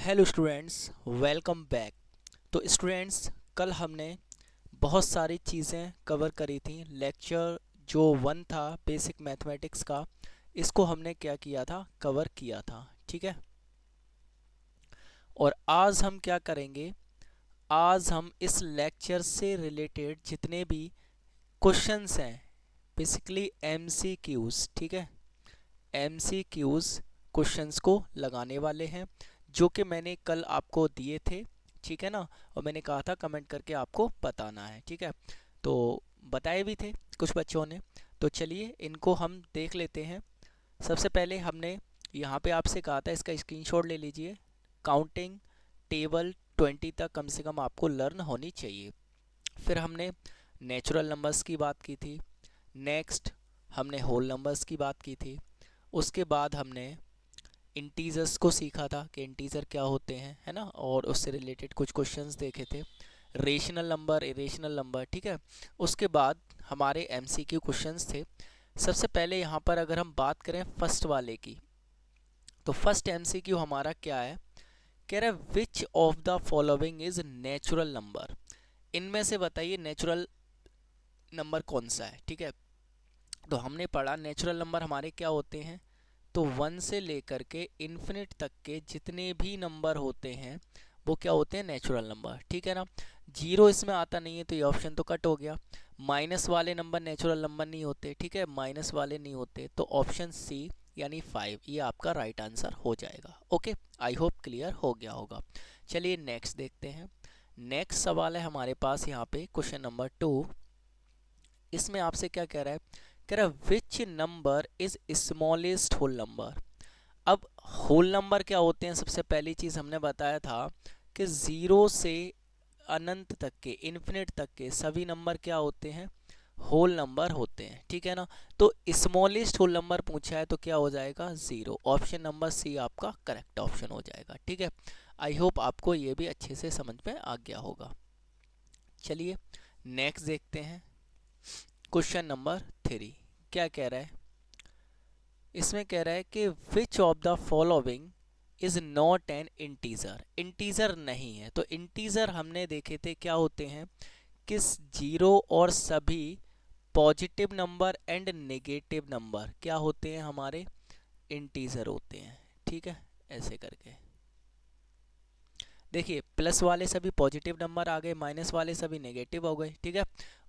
Hello students, welcome back. तो students, कल हमने बहुत सारी चीज़ें कवर करी थी। लेक्चर जो 1 था बेसिक मैथमेटिक्स का, इसको हमने क्या किया था, कवर किया था। ठीक है। और आज हम क्या करेंगे, आज हम इस लेक्चर से रिलेटेड जितने भी क्वेश्चंस हैं, बेसिकली एमसीक्यूज़, ठीक है, एमसीक्यूज़ क्वेश्चंस को लगाने वाले हैं जो कि मैंने कल आपको दिए थे। ठीक है ना। और मैंने कहा था कमेंट करके आपको बताना है। ठीक है। तो बताए भी थे कुछ बच्चों ने। तो चलिए इनको हम देख लेते हैं। सबसे पहले हमने यहाँ पे आपसे कहा था, इसका स्क्रीनशॉट ले लीजिए। काउंटिंग टेबल 20 तक कम से कम आपको लर्न होनी चाहिए। फिर हमने नेचुरल नंबर्स की बात की थी। नेक्स्ट हमने होल नंबर्स की बात की थी। उसके बाद हमने इंटीजर्स को सीखा था कि इंटीजर क्या होते हैं, है ना, और उससे रिलेटेड कुछ क्वेश्चंस देखे थे। रेशनल नंबर, इरेशनल नंबर, ठीक है। उसके बाद हमारे एमसीक्यू क्वेश्चंस थे। सबसे पहले यहाँ पर अगर हम बात करें फर्स्ट वाले की, तो फर्स्ट एमसीक्यू हमारा क्या है, कह रहा है which of the following is natural number. इनमें से बताइए नेचुरल नंबर कौन सा है। ठीक है। तो हमने पढ़ा नेचुरल नंबर हमारे क्या होते हैं, तो 1 से लेकर के इन्फिनिट तक के जितने भी नंबर होते हैं वो क्या होते हैं, नेचुरल नंबर। ठीक है ना। जीरो इसमें आता नहीं है तो ये ऑप्शन तो कट हो गया। माइनस वाले नंबर नेचुरल नंबर नहीं होते। ठीक है, माइनस वाले नहीं होते, तो ऑप्शन सी यानी 5 ये आपका राइट आंसर हो जाएगा। ओके, आई होप क्लियर हो गया होगा। चलिए नेक्स्ट देखते हैं। नेक्स्ट सवाल है हमारे पास यहाँ पे क्वेश्चन नंबर 2। इसमें आपसे क्या कह रहा है, कह रहा है which number is smallest whole number. अब होल नंबर क्या होते हैं, सबसे पहली चीज़ हमने बताया था कि ज़ीरो से अनंत तक के, इन्फिनिट तक के सभी नंबर क्या होते हैं, होल नंबर होते हैं। ठीक है ना। तो स्मॉलेस्ट होल नंबर पूछा है तो क्या हो जाएगा, ज़ीरो। ऑप्शन नंबर सी आपका करेक्ट ऑप्शन हो जाएगा। ठीक है। आई होप आपको ये भी अच्छे से समझ में आ गया होगा। चलिए नेक्स्ट देखते हैं। क्वेश्चन नंबर 3 क्या कह रहा है, इसमें कह रहा है कि which of the following is not an integer. Integer नहीं है। तो इंटीजर हमने देखे थे क्या होते हैं, किस जीरो और सभी positive number and negative number क्या होते हैं, हमारे इंटीजर होते हैं। ठीक है, ऐसे करके देखिए, प्लस वाले सभी पॉजिटिव नंबर आ गए, माइनस वाले सभी नेगेटिव हो गए। ठीक है,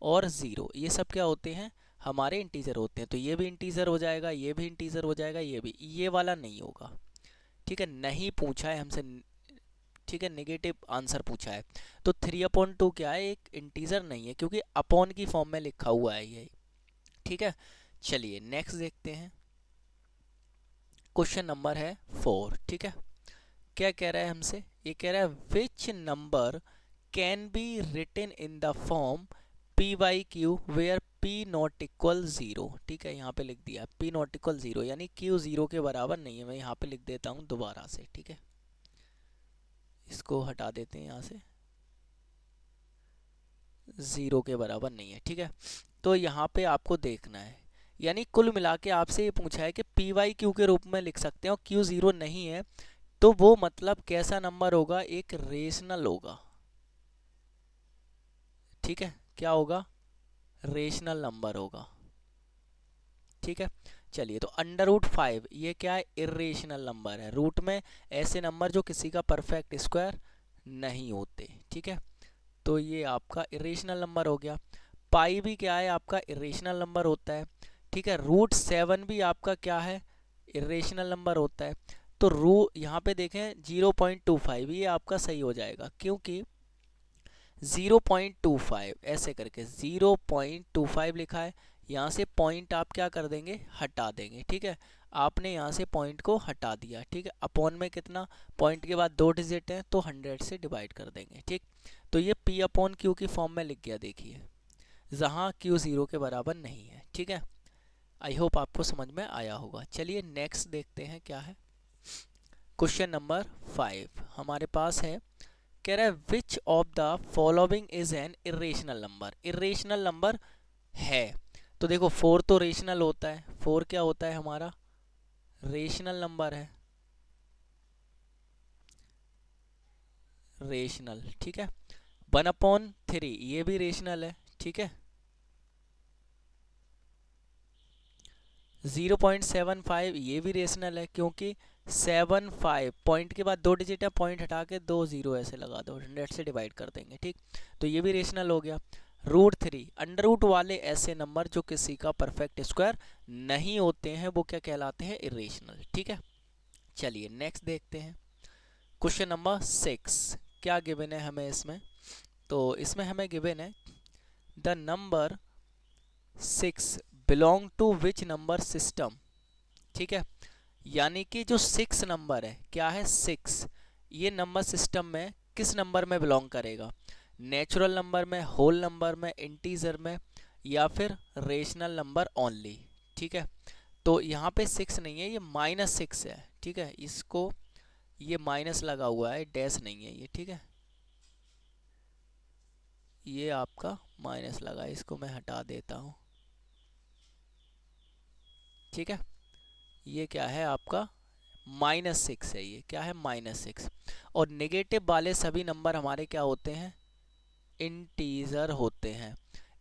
और ज़ीरो ये सब क्या होते हैं, हमारे इंटीजर होते हैं। तो ये भी इंटीजर हो जाएगा, ये भी इंटीजर हो जाएगा, ये भी, ये वाला नहीं होगा। ठीक है, नहीं पूछा है हमसे। ठीक है, नेगेटिव आंसर पूछा है। तो 3/2 क्या है, एक इंटीजर नहीं है क्योंकि अपॉन की फॉर्म में लिखा हुआ है ये। ठीक है। चलिए नेक्स्ट देखते हैं। क्वेश्चन नंबर है 4। ठीक है, क्या कह रहा है हमसे, ये कह रहा है which number can be written in the form P by Q where P not equal zero. ठीक है, यहाँ पे लिख दिया पी नॉट इक्वल ज़ीरो, यानी क्यू ज़ीरो के बराबर नहीं है। मैं यहाँ पे लिख देता हूँ दोबारा से। ठीक है, इसको हटा देते हैं यहाँ से, ज़ीरो के बराबर नहीं है। ठीक है, तो यहाँ पे आपको देखना है, यानी कुल मिला के आपसे ये पूछा है कि पी वाई क्यू के रूप में लिख सकते हैं और क्यू ज़ीरो नहीं है, तो वो मतलब कैसा नंबर होगा, एक रेशनल होगा। ठीक है, क्या होगा, रेशनल नंबर होगा। ठीक है। चलिए, तो √5 ये क्या है, इरेशनल नंबर है। रूट में ऐसे नंबर जो किसी का परफेक्ट स्क्वायर नहीं होते। ठीक है, तो ये आपका इरेशनल नंबर हो गया। पाई भी क्या है, आपका इरेशनल नंबर होता है। ठीक है, √7 भी आपका क्या है, इरेशनल नंबर होता है। तो यहाँ पे देखें 0.25 ये आपका सही हो जाएगा, क्योंकि 0.25 ऐसे करके 0.25 लिखा है। यहाँ से पॉइंट आप क्या कर देंगे, हटा देंगे। ठीक है, आपने यहाँ से पॉइंट को हटा दिया। ठीक है, अपॉन में कितना, पॉइंट के बाद 2 डिजिट हैं तो 100 से डिवाइड कर देंगे। ठीक, तो ये P/Q की फॉर्म में लिख गया, देखिए, जहाँ Q ज़ीरो के बराबर नहीं है। ठीक है, आई होप आपको समझ में आया होगा। चलिए नेक्स्ट देखते हैं क्या है। क्वेश्चन नंबर 5 हमारे पास है, कह रहा है which of the following is an irrational number. Irrational number है, तो देखो 4 तो रेशनल होता है, 4 क्या होता है हमारा, रेशनल नंबर है। रेशनल, ठीक है। 1/3 ये भी रेशनल है, ठीक है। 0.75 ये भी रेशनल है, क्योंकि 75 पॉइंट के बाद 2 डिजिट है, पॉइंट हटा के 2 जीरो ऐसे लगा दो, 100 से डिवाइड कर देंगे, ठीक। तो ये भी रेशनल हो गया। √3 अंडर रूट वाले ऐसे नंबर जो किसी का परफेक्ट स्क्वायर नहीं होते हैं वो क्या कहलाते हैं, इरेशनल, ठीक है। चलिए नेक्स्ट देखते हैं। क्वेश्चन नंबर 6 क्या गिवन है हमें इसमें, तो इसमें हमें गिवन है the number 6 belong to which number system, ठीक है। यानी कि जो 6 नंबर है, क्या है 6, ये नंबर सिस्टम में किस नंबर में बिलोंग करेगा, नेचुरल नंबर में, होल नंबर में, इंटीजर में, या फिर रेशनल नंबर ओनली, ठीक है। तो यहाँ पे 6 नहीं है, ये -6 है, ठीक है। इसको ये माइनस लगा हुआ है, डैश नहीं है ये, ठीक है। ये आपका माइनस लगा है, इसको मैं हटा देता हूँ, ठीक है। ये क्या है आपका -6 है, ये क्या है -6। और नेगेटिव वाले सभी नंबर हमारे क्या होते हैं, इंटीजर होते हैं।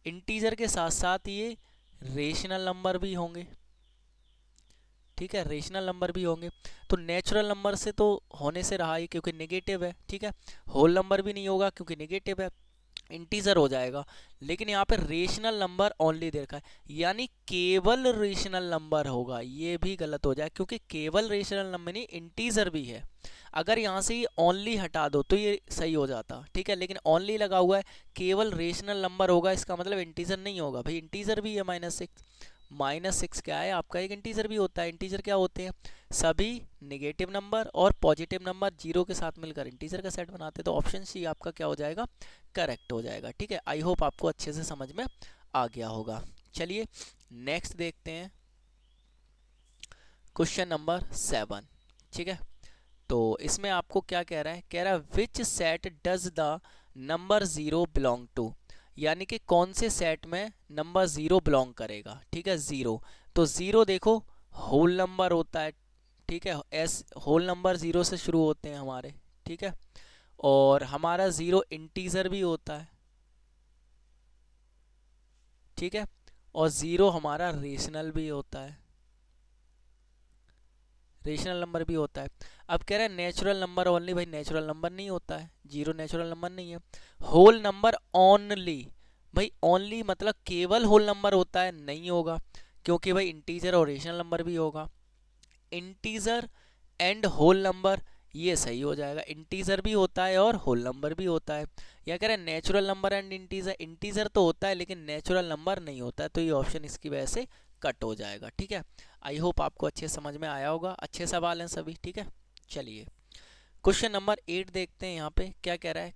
इंटीजर के साथ साथ ये रेशनल नंबर भी होंगे, ठीक है, रेशनल नंबर भी होंगे। तो नेचुरल नंबर से तो होने से रहा ही, क्योंकि नेगेटिव है, ठीक है। होल नंबर भी नहीं होगा क्योंकि नेगेटिव है, इंटीजर हो जाएगा। लेकिन यहाँ पे रेशनल नंबर ओनली दे रखा है, यानी केवल रेशनल नंबर होगा, ये भी गलत हो जाए, क्योंकि केवल रेशनल नंबर नहीं, इंटीजर भी है। अगर यहाँ से ये ओनली हटा दो तो ये सही हो जाता, ठीक है। लेकिन ओनली लगा हुआ है, केवल रेशनल नंबर होगा, इसका मतलब इंटीजर नहीं होगा। भाई इंटीजर भी है -6, -6 क्या है आपका एक इंटीजर भी होता है। इंटीजर क्या होते हैं, सभी नेगेटिव नंबर और पॉजिटिव नंबर जीरो के साथ मिलकर इंटीजर का सेट बनाते हैं। तो ऑप्शन सी आपका क्या हो जाएगा, करेक्ट हो जाएगा, ठीक है। आई होप आपको अच्छे से समझ में आ गया होगा। चलिए नेक्स्ट देखते हैं क्वेश्चन नंबर 7, ठीक है। तो इसमें आपको क्या कह रहा है, कह रहा है which set does the number 0 belong to, यानी कि कौन से सेट में नंबर 0 बिलोंग करेगा, ठीक है। 0, तो 0 देखो होल नंबर होता है, ठीक है। एस होल नंबर 0 से शुरू होते हैं हमारे, ठीक है। और हमारा 0 इंटीजर भी होता है, ठीक है। और 0 हमारा रेशनल भी होता है, रेशनल नंबर भी होता है। अब कह रहे हैं नेचुरल नंबर ओनली, भाई नेचुरल नंबर नहीं होता है, 0 नेचुरल नंबर नहीं है। होल नंबर ओनली, भाई ओनली मतलब केवल होल नंबर होता है, नहीं होगा, क्योंकि भाई इंटीजर और रेशनल नंबर भी होगा। इंटीजर एंड होल नंबर, ये सही हो जाएगा, इंटीजर भी होता है और होल नंबर भी होता है। या कह रहे हैं natural number and integer, integer तो होता है लेकिन नेचुरल नंबर नहीं होता है, तो ये ऑप्शन इसकी वजह से कट हो जाएगा, ठीक है। आई होप आपको अच्छे समझ में आया होगा, अच्छे सवाल हैं सभी, ठीक है। चलिए क्वेश्चन नंबर 8 देखते हैं, यहाँ पे क्या कह रहा है,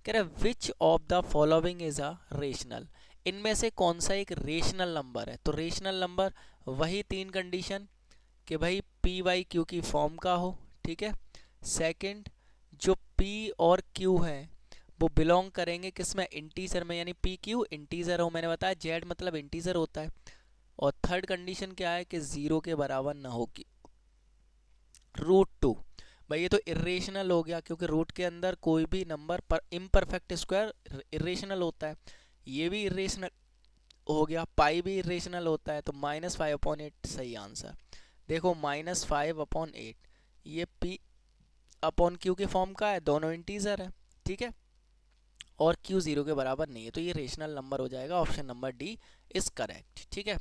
कह रहा है which of the following is a rational, इनमें से कौन सा एक रेशनल नंबर है। तो रेशनल नंबर वही 3 कंडीशन कि भाई पी वाई क्यू की फॉर्म का हो, ठीक है। सेकंड, जो पी और क्यू है वो बिलोंग करेंगे किसमें, इंटीजर में, यानी पी क्यू इंटीजर हो, मैंने बताया जेड मतलब इंटीजर होता है। और थर्ड कंडीशन क्या है कि 0 के बराबर ना हो कि √2, भाई ये तो इरेशनल हो गया, क्योंकि रूट के अंदर कोई भी नंबर पर इम्परफेक्ट स्क्वायर इरेशनल होता है, ये भी इरेशनल हो गया, पाई भी इरेशनल होता है। तो -5/8 सही आंसर। देखो -5/8 ये पी अपॉन क्यू के फॉर्म का है, दोनों इंटीजर है, ठीक है। और क्यू 0 के बराबर नहीं है, तो ये रेशनल नंबर हो जाएगा, option number D is correct, ठीक है।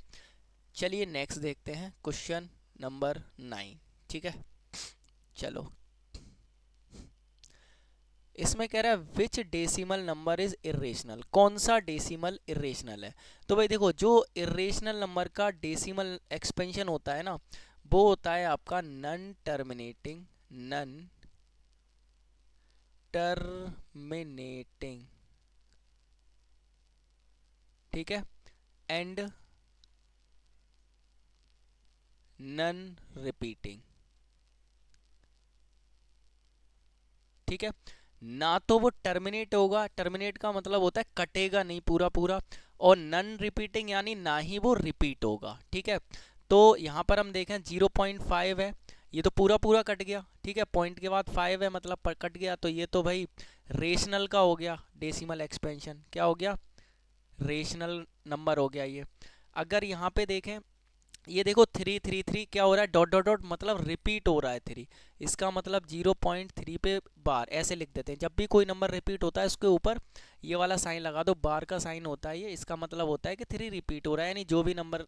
चलिए नेक्स्ट देखते हैं क्वेश्चन नंबर 9, ठीक है। चलो इसमें कह रहा है विच डेसिमल नंबर इज इरेशनल, कौन सा डेसिमल इरेशनल है। तो भाई देखो जो इरेशनल नंबर का डेसिमल एक्सपेंशन होता है ना, वो होता है आपका नन टर्मिनेटिंग, नन टर्मिनेटिंग, ठीक है, एंड नन रिपीटिंग, ठीक है। ना तो वो टर्मिनेट होगा, टर्मिनेट का मतलब होता है कटेगा नहीं पूरा पूरा, और नन रिपीटिंग यानी ना ही वो रिपीट होगा, ठीक है। तो यहाँ पर हम देखें 0.5 है, ये तो पूरा पूरा कट गया, ठीक है, पॉइंट के बाद 5 है मतलब कट गया, तो ये तो भाई रेशनल का हो गया डेसिमल एक्सपेंशन, क्या हो गया, रेशनल नंबर हो गया ये। अगर यहाँ पे देखें, ये देखो 333 क्या हो रहा है, डॉट डॉट डॉट मतलब रिपीट हो रहा है 3, इसका मतलब 0.3 पे बार, ऐसे लिख देते हैं। जब भी कोई नंबर रिपीट होता है उसके ऊपर ये वाला साइन लगा दो, बार का साइन होता है ये, इसका मतलब होता है कि 3 रिपीट हो रहा है, यानी जो भी नंबर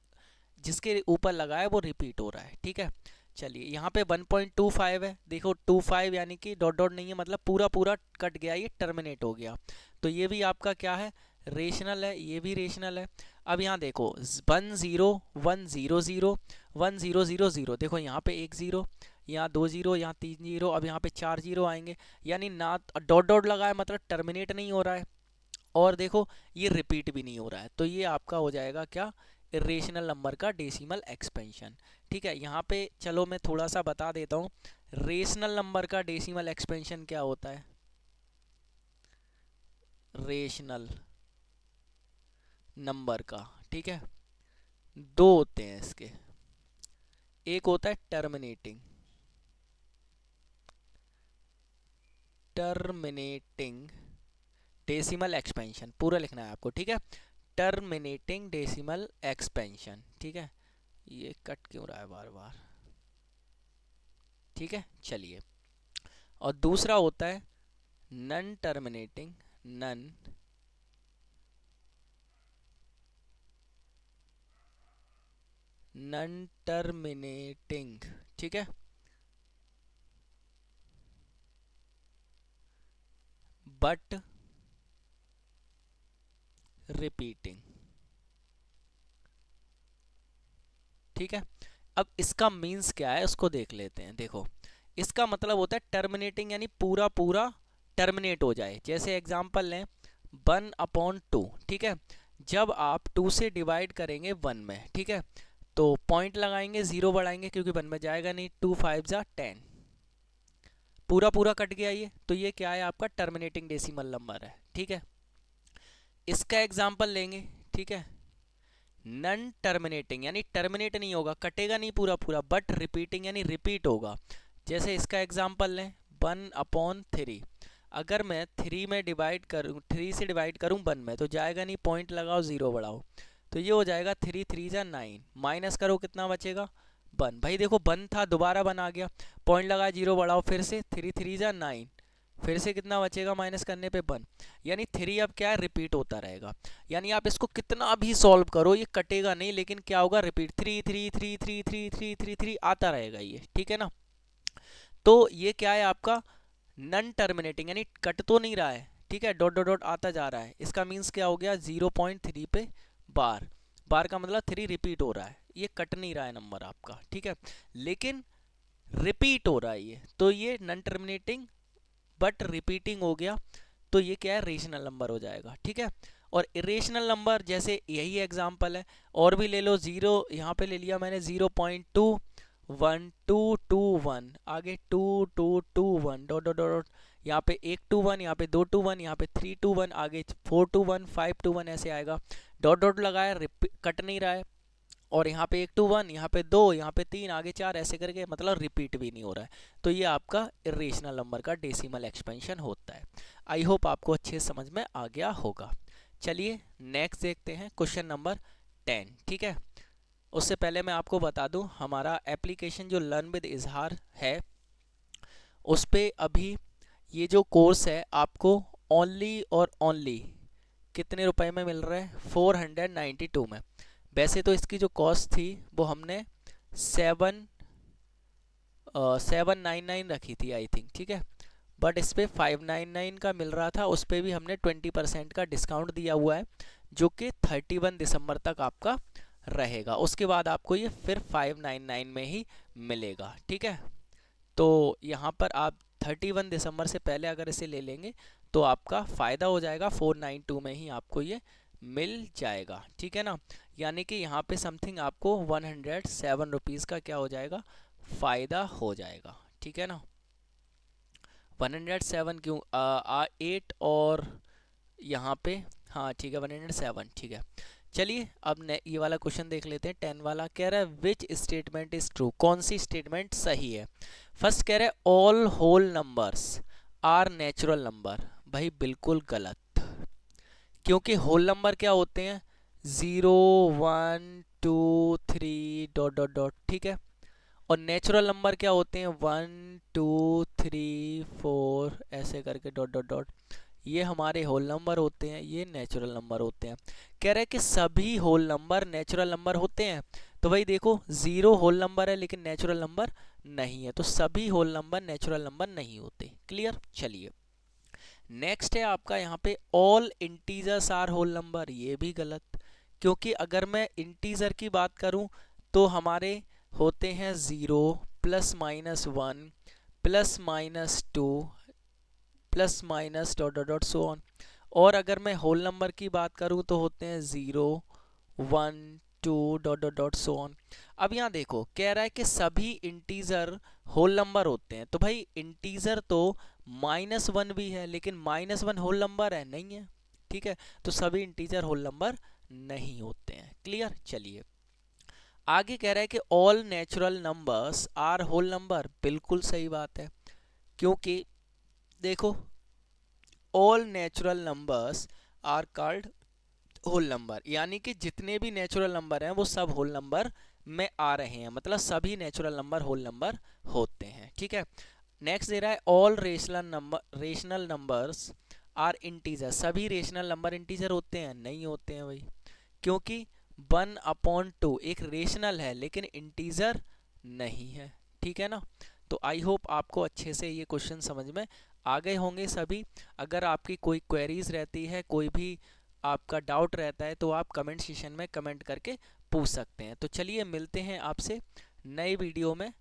जिसके ऊपर लगा है वो रिपीट हो रहा है, ठीक है। चलिए यहाँ पे 1.25 है, देखो 25 यानी कि डॉट डॉट नहीं है, मतलब पूरा पूरा कट गया, ये टर्मिनेट हो गया, तो ये भी आपका क्या है, रेशनल है, ये भी रेशनल है। अब यहाँ देखो 1 0 1 0 0 1 0 0 0, देखो यहाँ पे 1 0, यहाँ 2 0, यहाँ 3 0, अब यहाँ पे 4 0 आएंगे, यानी ना डॉट डॉट लगा है मतलब टर्मिनेट नहीं हो रहा है, और देखो ये रिपीट भी नहीं हो रहा है, तो ये आपका हो जाएगा क्या, इरेशनल नंबर का डेसिमल एक्सपेंशन, ठीक है। यहाँ पे चलो मैं थोड़ा सा बता देता हूँ, रेशनल नंबर का डेसिमल एक्सपेंशन क्या होता है। रेशनल नंबर का, ठीक है, दो होते हैं इसके, एक होता है टर्मिनेटिंग, टर्मिनेटिंग डेसिमल एक्सपेंशन, पूरा लिखना है आपको, ठीक है, टर्मिनेटिंग डेसिमल एक्सपेंशन, ठीक है। ये कट क्यों रहा है बार बार, ठीक है, चलिए। और दूसरा होता है non terminating, non non terminating, ठीक है, बट रिपीटिंग, ठीक है। अब इसका मीन्स क्या है उसको देख लेते हैं। देखो इसका मतलब होता है टर्मिनेटिंग यानी पूरा पूरा टर्मिनेट हो जाए, जैसे एग्जांपल लें 1/2, ठीक है, जब आप 2 से डिवाइड करेंगे 1 में, ठीक है, तो पॉइंट लगाएंगे, 0 बढ़ाएंगे क्योंकि 1 में जाएगा नहीं, 2 5 जा 10, पूरा पूरा कट गया ये, तो ये क्या है आपका टर्मिनेटिंग डेसिमल नंबर है, ठीक है। इसका एग्जांपल लेंगे, ठीक है, नन टर्मिनेटिंग यानी टर्मिनेट नहीं होगा, कटेगा नहीं पूरा पूरा, बट रिपीटिंग यानी रिपीट होगा, जैसे इसका एग्जांपल लें 1/3, अगर मैं 3 में डिवाइड करूँ, 3 से डिवाइड करूँ 1 में, तो जाएगा नहीं, पॉइंट लगाओ 0 बढ़ाओ, तो ये हो जाएगा 3 3 जा 9, माइनस करो कितना बचेगा 1, भाई देखो 1 था दोबारा 1 आ गया, पॉइंट लगा 0 बढ़ाओ फिर से 3 3 जा 9, फिर से कितना बचेगा माइनस करने पे 1, यानी 3 अब क्या है रिपीट होता रहेगा, यानी आप इसको कितना भी सॉल्व करो ये कटेगा नहीं, लेकिन क्या होगा रिपीट 3 3 3 3 3 3 3 3 आता रहेगा ये, ठीक है ना। तो ये क्या है आपका नन टर्मिनेटिंग यानी कट तो नहीं रहा है, ठीक है, डॉट डॉट डॉट आता जा रहा है, इसका मीन्स क्या हो गया 0.3 पे बार, बार का मतलब 3 रिपीट हो रहा है, ये कट नहीं रहा है नंबर आपका, ठीक है, लेकिन रिपीट हो रहा है ये, तो ये नन टर्मिनेटिंग बट रिपीटिंग हो गया, तो ये क्या है रेशनल नंबर हो जाएगा, ठीक है। और इरेशनल नंबर जैसे यही एग्जांपल है, और भी ले लो, 0 यहाँ पे ले लिया मैंने, 0.2 1 2 2 1, आगे 2 2 2 1 डॉट डॉट डॉट, यहाँ पे 1 2 1, यहाँ पे 2 2 1, यहाँ पे 3 2 1, आगे 4 2 1 5 2 1 ऐसे आएगा, डॉट डॉट लगाया, कट नहीं रहा है, और यहाँ पे 1 यहाँ पे 2, यहाँ पे 3, आगे 4, ऐसे करके मतलब रिपीट भी नहीं हो रहा है, तो ये आपका इरेशनल नंबर का डेसिमल एक्सपेंशन होता है। आई होप आपको अच्छे समझ में आ गया होगा। चलिए नेक्स्ट देखते हैं क्वेश्चन नंबर 10, ठीक है। उससे पहले मैं आपको बता दूं हमारा एप्लीकेशन जो लर्न विद इजहार है उस पे अभी ये जो कोर्स है आपको ओनली और ओनली कितने रुपए में मिल रहा है, 492 में। वैसे तो इसकी जो कॉस्ट थी वो हमने 799 रखी थी आई थिंक, ठीक है, बट इस पर 599 का मिल रहा था, उस पर भी हमने 20% का डिस्काउंट दिया हुआ है, जो कि 31 दिसंबर तक आपका रहेगा, उसके बाद आपको ये फिर 599 में ही मिलेगा, ठीक है। तो यहाँ पर आप 31 दिसंबर से पहले अगर इसे ले लेंगे तो आपका फ़ायदा हो जाएगा, 492 में ही आपको ये मिल जाएगा, ठीक है ना। यानी कि यहाँ पे समथिंग आपको 107 रुपीज़ का क्या हो जाएगा, फ़ायदा हो जाएगा, ठीक है ना। 107 क्यों, 8 और यहाँ पे, हाँ ठीक है 107, ठीक है। चलिए अब ये वाला क्वेश्चन देख लेते हैं। 10 वाला कह रहा है विच स्टेटमेंट इज ट्रू, कौन सी स्टेटमेंट सही है। फर्स्ट कह रहा है all whole numbers are natural number, भाई बिल्कुल गलत, क्योंकि होल नंबर क्या होते हैं 0 1 2 3 डॉट डॉट डॉट, ठीक है। और नेचुरल नंबर क्या होते हैं 1 2 3 4 ऐसे करके डॉट डॉट डॉट, ये हमारे होल नंबर होते हैं, ये नेचुरल नंबर होते हैं। कह रहे हैं कि सभी होल नंबर नेचुरल नंबर होते हैं, तो भाई देखो 0 होल नंबर है लेकिन नेचुरल नंबर नहीं है, तो सभी होल नंबर नेचुरल नंबर नहीं होते। क्लियर। चलिए नेक्स्ट है आपका यहाँ पे all integers are whole number, ये भी गलत, क्योंकि अगर मैं इंटीजर की बात करूं तो हमारे होते हैं 0 plus minus 1 plus minus 2 plus minus dot dot dot so on. और अगर मैं होल नंबर की बात करूं तो होते हैं 0 1 2 dot dot dot so on. अब यहाँ देखो कह रहा है कि सभी इंटीजर होल नंबर होते हैं, तो भाई इंटीजर तो -1 भी है लेकिन -1 होल नंबर है नहीं है, ठीक है। तो सभी इंटीजर होल नंबर नहीं होते हैं। क्लियर। चलिए आगे कह रहा है कि all natural numbers are whole number, बिल्कुल सही बात है, क्योंकि देखो all natural numbers are called whole number, यानी कि जितने भी नेचुरल नंबर हैं वो सब होल नंबर में आ रहे हैं, मतलब सभी नेचुरल नंबर होल नंबर होते हैं, ठीक है। नेक्स्ट दे रहा है all rational numbers are integer, सभी रेशनल नंबर इंटीजर होते हैं नहीं होते हैं भाई, क्योंकि 1/2 एक रेशनल है लेकिन इंटीजर नहीं है, ठीक है ना। तो आई होप आपको अच्छे से ये क्वेश्चन समझ में आ गए होंगे सभी। अगर आपकी कोई क्वेरीज रहती है, कोई भी आपका डाउट रहता है, तो आप कमेंट सेशन में कमेंट करके पूछ सकते हैं। तो चलिए मिलते हैं आपसे नए वीडियो में,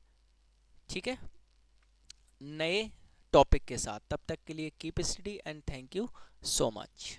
ठीक है, नए टॉपिक के साथ। तब तक के लिए keep study and thank you so much.